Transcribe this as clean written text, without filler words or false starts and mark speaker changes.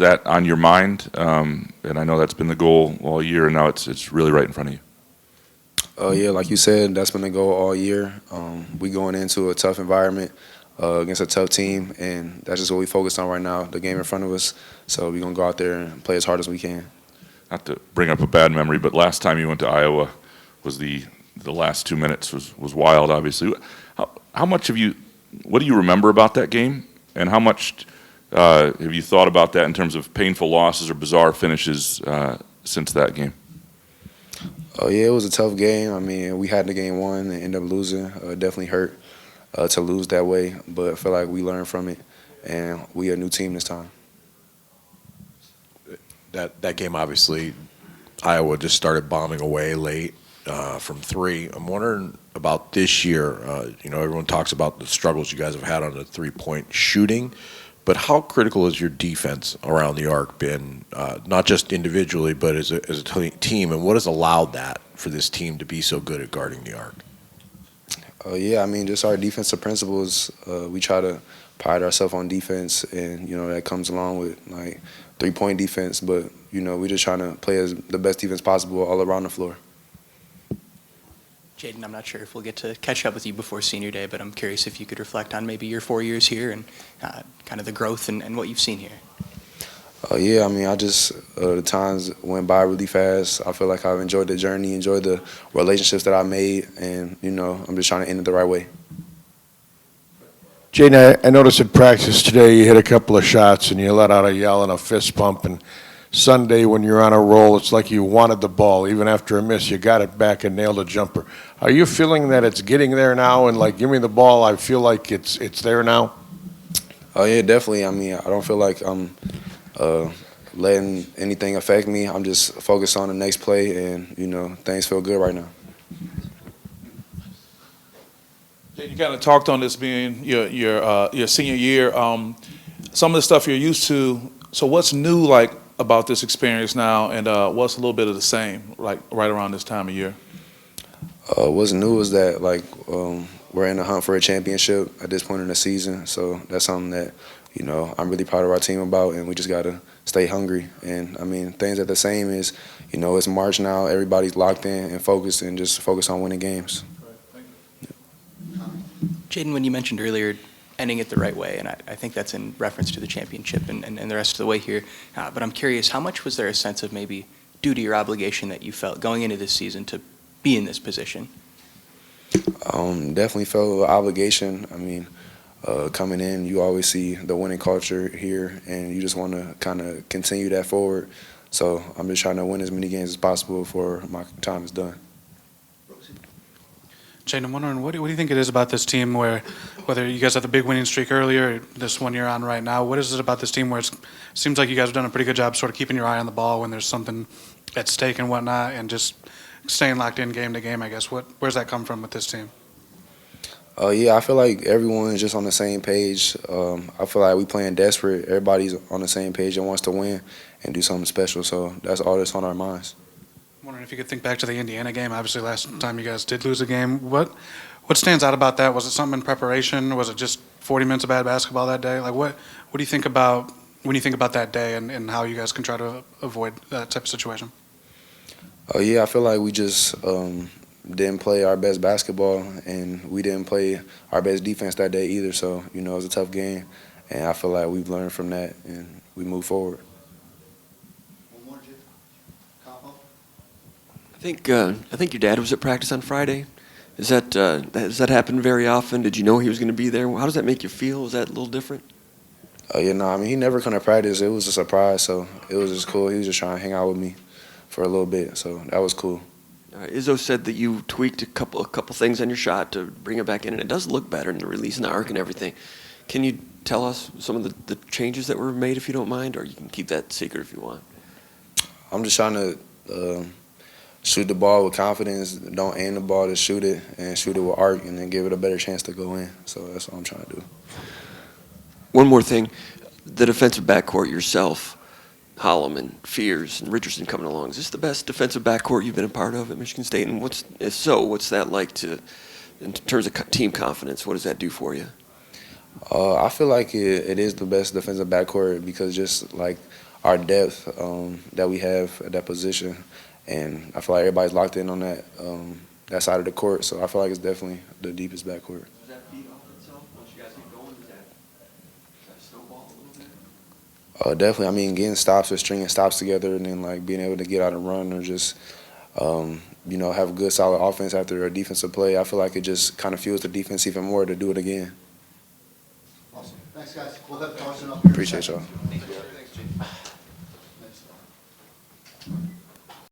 Speaker 1: that on your mind? And I know that's been the goal all year, and now it's really right in front of you.
Speaker 2: Yeah, like you said, that's been the goal all year. We going into a tough environment against a tough team, and that's just what we focus on right now, the game in front of us. So we're going to go out there and play as hard as we can.
Speaker 1: Not to bring up a bad memory, but last time you went to Iowa was the last 2 minutes was wild, obviously. How much what do you remember about that game, and how much have you thought about that in terms of painful losses or bizarre finishes since that game?
Speaker 2: Oh, yeah, it was a tough game. I mean, we had the game won and ended up losing. Definitely hurt to lose that way, but I feel like we learned from it, and we a new team this time.
Speaker 3: That game, obviously, Iowa just started bombing away late from three. I'm wondering about this year. Everyone talks about the struggles you guys have had on the three-point shooting, but how critical has your defense around the arc been, not just individually, but as a team, and what has allowed that for this team to be so good at guarding the arc?
Speaker 2: Yeah, I mean, just our defensive principles. We try to pride ourselves on defense, and that comes along with like three-point defense. But we're just trying to play as the best defense possible all around the floor.
Speaker 4: Jaden, I'm not sure if we'll get to catch up with you before senior day, but I'm curious if you could reflect on maybe your 4 years here and kind of the growth and what you've seen here.
Speaker 2: Yeah, I mean, the times went by really fast. I feel like I've enjoyed the journey, enjoyed the relationships that I made, and, I'm just trying to end it the right way.
Speaker 5: Jaden, I noticed at practice today you hit a couple of shots and you let out a yell and a fist pump, and Sunday when you're on a roll, it's like you wanted the ball. Even after a miss, you got it back and nailed a jumper. Are you feeling that it's getting there now and like, give me the ball, I feel like it's there now?
Speaker 2: Oh, yeah, definitely. I mean, I don't feel like I'm letting anything affect me. I'm just focused on the next play, and things feel good right now.
Speaker 6: You kind of talked on this being your senior year. Some of the stuff you're used to. So what's new like about this experience now, and what's a little bit of the same like right around this time of year?
Speaker 2: What's new is that we're in the hunt for a championship at this point in the season. So that's something that I'm really proud of our team about, and we just got to stay hungry. And, I mean, things are the same is, it's March now. Everybody's locked in and focused and just focus on winning games.
Speaker 4: Jaden, when you mentioned earlier ending it the right way, and I think that's in reference to the championship and the rest of the way here, but I'm curious, how much was there a sense of maybe duty or obligation that you felt going into this season to be in this position?
Speaker 2: Definitely felt an obligation. I mean, coming in, you always see the winning culture here, and you just want to kind of continue that forward. So I'm just trying to win as many games as possible before my time is done.
Speaker 7: Jaden, I'm wondering, what do you think it is about this team where, whether you guys had the big winning streak earlier, this one you're on right now, what is it about this team where it seems like you guys have done a pretty good job sort of keeping your eye on the ball when there's something at stake and whatnot, and just staying locked in game to game, I guess? Where's that come from with this team?
Speaker 2: Yeah, I feel like everyone is just on the same page. I feel like we playing desperate. Everybody's on the same page and wants to win and do something special. So that's all that's on our minds.
Speaker 7: I'm wondering if you could think back to the Indiana game. Obviously, last time you guys did lose a game. What stands out about that? Was it something in preparation? Was it just 40 minutes of bad basketball that day? Like, what do you think about when you think about that day and how you guys can try to avoid that type of situation?
Speaker 2: Yeah, I feel like we just didn't play our best basketball, and we didn't play our best defense that day either. So, it was a tough game, and I feel like we've learned from that, and we move forward.
Speaker 8: I think your dad was at practice on Friday. Does that happen very often? Did you know he was going to be there? How does that make you feel? Is that a little different?
Speaker 2: Yeah, no, I mean, he never come to practice. It was a surprise, so it was just cool. He was just trying to hang out with me for a little bit, so that was cool.
Speaker 8: Izzo said that you tweaked a couple things on your shot to bring it back in, and it does look better in the release and the arc and everything. Can you tell us some of the changes that were made, if you don't mind, or you can keep that secret if you want?
Speaker 2: I'm just trying to shoot the ball with confidence. Don't aim the ball, just shoot it, and shoot it with arc, and then give it a better chance to go in. So that's what I'm trying to do.
Speaker 8: One more thing. The defensive backcourt yourself, Holloman, Fears, and Richardson coming along. Is this the best defensive backcourt you've been a part of at Michigan State? And if so, what's that like in terms of team confidence? What does that do for you?
Speaker 2: I feel like it is the best defensive backcourt because just like our depth that we have at that position, and I feel like everybody's locked in on that side of the court. So I feel like it's definitely the deepest backcourt.
Speaker 8: Does that feed off itself once you guys get going? Does that snowball a little bit?
Speaker 2: Definitely. I mean, getting stops or stringing stops together, and then like being able to get out and run, or just have a good solid offense after a defensive play. I feel like it just kind of fuels the defense even more to do it again.
Speaker 9: Awesome. Thanks, guys. We'll have Carson up here.
Speaker 2: Appreciate y'all.
Speaker 8: Thanks, Jay.